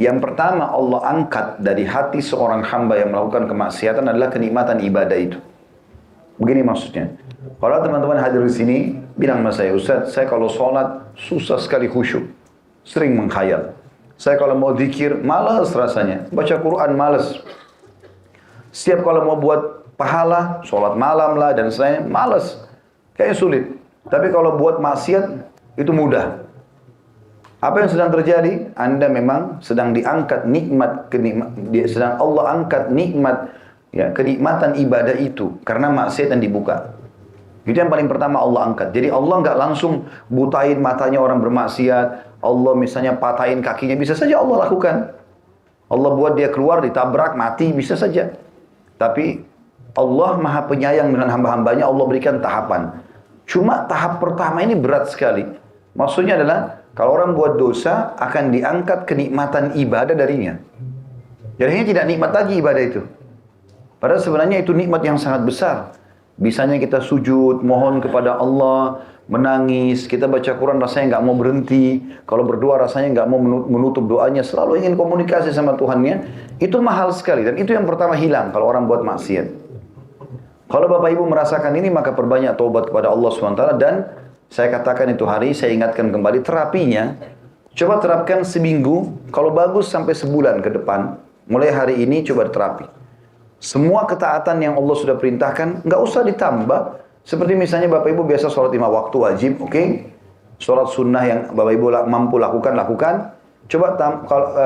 Yang pertama Allah angkat dari hati seorang hamba yang melakukan kemaksiatan adalah kenikmatan ibadah itu. Begini maksudnya. Kalau teman-teman hadir di sini, bilang sama saya, Ustaz, saya kalau sholat susah sekali khusyuk. Sering menghayal. Saya kalau mau zikir, malas rasanya. Baca Quran, malas. Setiap kalau mau buat pahala, sholat malam lah dan selain, malas. Kayaknya sulit. Tapi kalau buat maksiat, itu mudah. Apa yang sedang terjadi? Anda memang sedang diangkat sedang Allah angkat nikmat, ya, kenikmatan ibadah itu karena maksiat yang dibuka. Itu yang paling pertama Allah angkat. Jadi Allah nggak langsung butain matanya orang bermaksiat. Allah misalnya patahin kakinya, bisa saja Allah lakukan. Allah buat dia keluar, ditabrak, mati, bisa saja. Tapi Allah maha penyayang dengan hamba-hambanya, Allah berikan tahapan. Cuma tahap pertama ini berat sekali. Maksudnya adalah, kalau orang buat dosa, akan diangkat kenikmatan ibadah darinya. Jadinya tidak nikmat lagi ibadah itu. Padahal sebenarnya itu nikmat yang sangat besar. Bisanya kita sujud, mohon kepada Allah, menangis, kita baca Quran rasanya nggak mau berhenti. Kalau berdoa rasanya nggak mau menutup doanya, selalu ingin komunikasi sama Tuhannya. Itu mahal sekali, dan itu yang pertama hilang kalau orang buat maksiat. Kalau Bapak Ibu merasakan ini, maka perbanyak taubat kepada Allah SWT. Dan saya katakan itu hari, saya ingatkan kembali terapinya. Coba terapkan seminggu, kalau bagus sampai sebulan ke depan. Mulai hari ini coba terapi. Semua ketaatan yang Allah sudah perintahkan, nggak usah ditambah. Seperti misalnya Bapak Ibu biasa sholat 5 waktu wajib, oke? Sholat sunnah yang Bapak Ibu mampu lakukan. Coba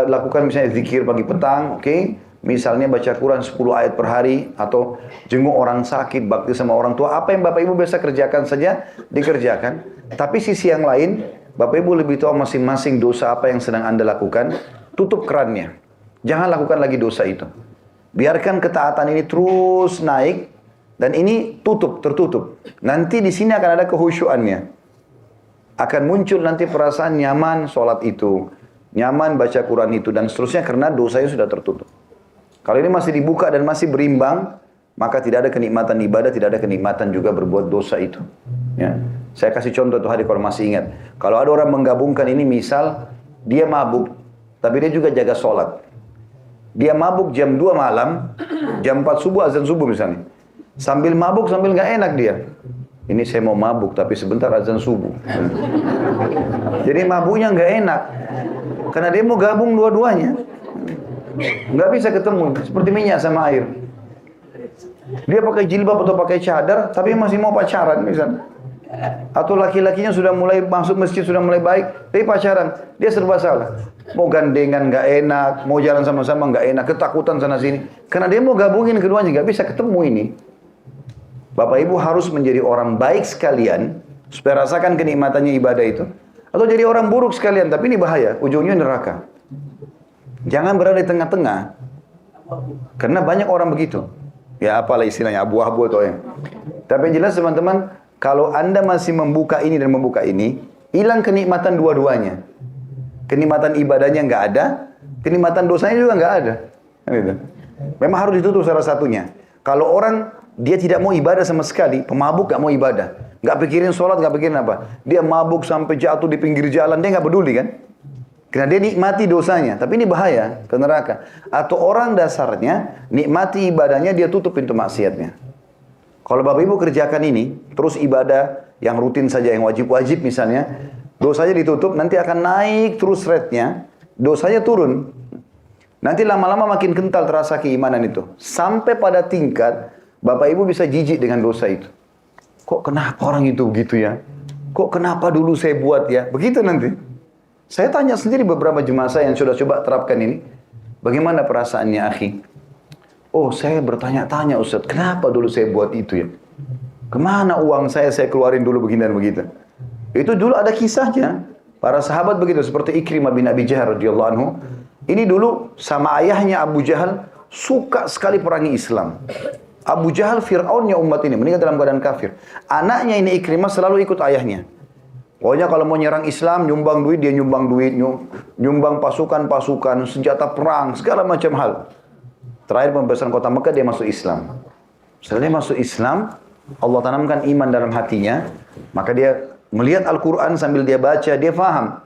lakukan misalnya zikir pagi petang, oke? Misalnya baca Quran 10 ayat per hari, atau jenguk orang sakit, bakti sama orang tua. Apa yang Bapak Ibu biasa kerjakan saja, dikerjakan. Tapi sisi yang lain, Bapak Ibu lebih tahu masing-masing dosa apa yang sedang Anda lakukan, tutup kerannya. Jangan lakukan lagi dosa itu. Biarkan ketaatan ini terus naik, dan ini tertutup. Nanti di sini akan ada kehusyuannya. Akan muncul nanti perasaan nyaman sholat itu, nyaman baca Quran itu, dan seterusnya karena dosanya sudah tertutup. Kalau ini masih dibuka dan masih berimbang, maka tidak ada kenikmatan ibadah, tidak ada kenikmatan juga berbuat dosa itu. Ya. Saya kasih contoh tuh hari kalau masih ingat. Kalau ada orang menggabungkan ini, misal dia mabuk, tapi dia juga jaga sholat. Dia mabuk jam 2 malam, jam 4 subuh, azan subuh misalnya. Sambil mabuk, sambil nggak enak dia. Ini saya mau mabuk, tapi sebentar azan subuh. Jadi mabuknya nggak enak. Karena dia mau gabung dua-duanya. Nggak bisa ketemu, seperti minyak sama air. Dia pakai jilbab atau pakai cadar, tapi masih mau pacaran misalnya. Atau laki-lakinya sudah mulai masuk masjid, sudah mulai baik, tapi pacaran. Dia serba salah. Mau gandengan nggak enak, mau jalan sama-sama nggak enak, ketakutan sana sini. Karena dia mau gabungin keduanya, nggak bisa ketemu ini. Bapak Ibu harus menjadi orang baik sekalian, supaya rasakan kenikmatannya ibadah itu. Atau jadi orang buruk sekalian, tapi ini bahaya, ujungnya neraka. Jangan berada di tengah-tengah. Karena banyak orang begitu. Ya apalah istilahnya, abu-abu atau yang. Tapi yang jelas teman-teman, kalau Anda masih membuka ini dan membuka ini, hilang kenikmatan dua-duanya. Kenikmatan ibadahnya nggak ada, kenikmatan dosanya juga nggak ada. Memang harus ditutup salah satunya. Kalau orang dia tidak mau ibadah sama sekali, pemabuk nggak mau ibadah, nggak pikirin sholat, nggak pikirin apa, dia mabuk sampai jatuh di pinggir jalan, dia nggak peduli kan? Karena dia nikmati dosanya, tapi ini bahaya ke neraka. Atau orang dasarnya nikmati ibadahnya, dia tutup pintu maksiatnya. Kalau Bapak Ibu kerjakan ini, terus ibadah yang rutin saja, yang wajib-wajib misalnya, dosanya ditutup, nanti akan naik terus rate-nya, dosanya turun. Nanti lama-lama makin kental terasa keimanan itu. Sampai pada tingkat, Bapak Ibu bisa jijik dengan dosa itu. Kok kenapa orang itu begitu ya? Kok kenapa dulu saya buat ya? Begitu nanti. Saya tanya sendiri beberapa jemaah saya yang sudah coba terapkan ini. Bagaimana perasaannya, akhi? Oh, saya bertanya-tanya, Ustaz, kenapa dulu saya buat itu ya? Kemana uang saya keluarin dulu begini dan begitu? Itu dulu ada kisahnya. Para sahabat begitu, seperti Ikrimah bin Abi Jahal radhiyallahu anhu. Ini dulu sama ayahnya Abu Jahal suka sekali perangi Islam. Abu Jahal Fir'aunnya umat ini, meninggal dalam keadaan kafir. Anaknya ini Ikrimah selalu ikut ayahnya. Pokoknya kalau mau nyerang Islam, nyumbang duit, dia nyumbang duit, nyumbang pasukan-pasukan, senjata perang, segala macam hal. Terakhir pembebasan kota Mekah, dia masuk Islam. Setelah dia masuk Islam, Allah tanamkan iman dalam hatinya, maka dia melihat Al-Quran sambil dia baca, dia faham.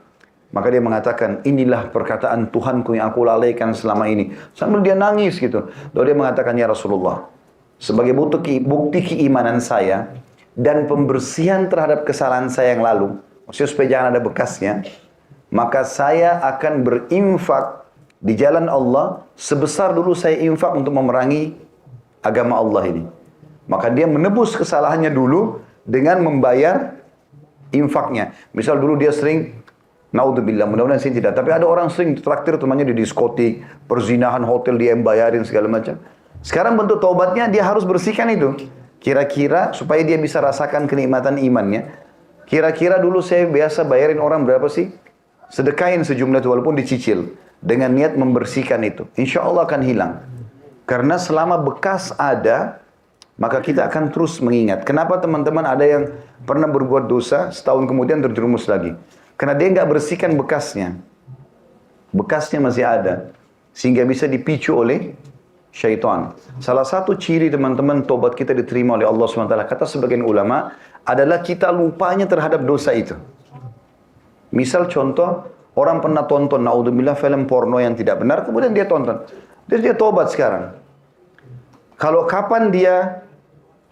Maka dia mengatakan, inilah perkataan Tuhanku yang aku lalaikan selama ini. Sambil dia nangis gitu. Lalu dia mengatakan, ya Rasulullah, sebagai bukti keimanan saya dan pembersihan terhadap kesalahan saya yang lalu, maksudnya supaya jangan ada bekasnya, maka saya akan berinfak di jalan Allah sebesar dulu saya infak untuk memerangi agama Allah ini. Maka dia menebus kesalahannya dulu dengan membayar infaknya. Misal dulu dia sering, naudzubillah, mudah-mudahan sih tidak, tapi ada orang sering traktir temannya di diskotik, perzinahan, hotel dia yang bayarin segala macam. Sekarang bentuk taubatnya dia harus bersihkan itu. Kira-kira supaya dia bisa rasakan kenikmatan imannya. Kira-kira dulu saya biasa bayarin orang berapa sih? Sedekahin sejumlah itu walaupun dicicil. Dengan niat membersihkan itu. Insya Allah akan hilang. Karena selama bekas ada, maka kita akan terus mengingat. Kenapa teman-teman ada yang pernah berbuat dosa, setahun kemudian terjerumus lagi? Karena dia nggak bersihkan bekasnya. Bekasnya masih ada. Sehingga bisa dipicu oleh syaitan. Salah satu ciri teman-teman tobat kita diterima oleh Allah SWT, kata sebagian ulama, adalah kita lupanya terhadap dosa itu. Misal contoh, orang pernah tonton, naudzubillah, film porno yang tidak benar, kemudian dia tonton. Terus dia tobat sekarang. Kalau kapan dia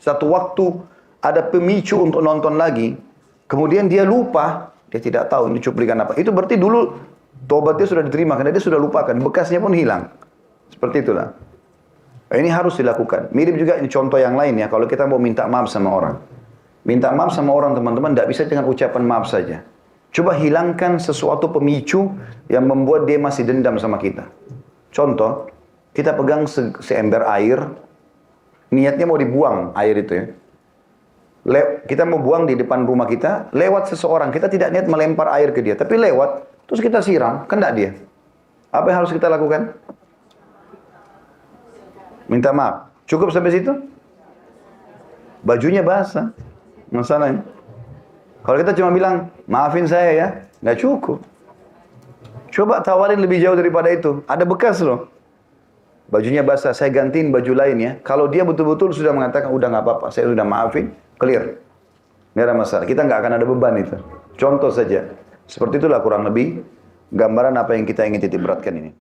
satu waktu ada pemicu untuk nonton lagi, kemudian dia lupa, dia tidak tahu ini cuplikan apa. Itu berarti dulu tobatnya sudah diterima, karena dia sudah lupakan, bekasnya pun hilang. Seperti itulah. Ini harus dilakukan. Mirip juga ini contoh yang lain ya, kalau kita mau minta maaf sama orang. Minta maaf sama orang teman-teman, tidak bisa dengan ucapan maaf saja. Coba hilangkan sesuatu pemicu yang membuat dia masih dendam sama kita. Contoh, kita pegang seember air, niatnya mau dibuang air itu ya. Kita mau buang di depan rumah kita, lewat seseorang, kita tidak niat melempar air ke dia, tapi lewat, terus kita siram, kena dia. Apa yang harus kita lakukan? Minta maaf. Cukup sampai situ? Bajunya basah. Masalahnya. Kalau kita cuma bilang, maafin saya ya, nggak cukup. Coba tawarin lebih jauh daripada itu. Ada bekas loh. Bajunya basah, saya gantiin baju lain ya. Kalau dia betul-betul sudah mengatakan, udah nggak apa-apa, saya sudah maafin, clear. Nggak ada masalah. Kita nggak akan ada beban itu. Contoh saja. Seperti itulah kurang lebih gambaran apa yang kita ingin titik beratkan ini.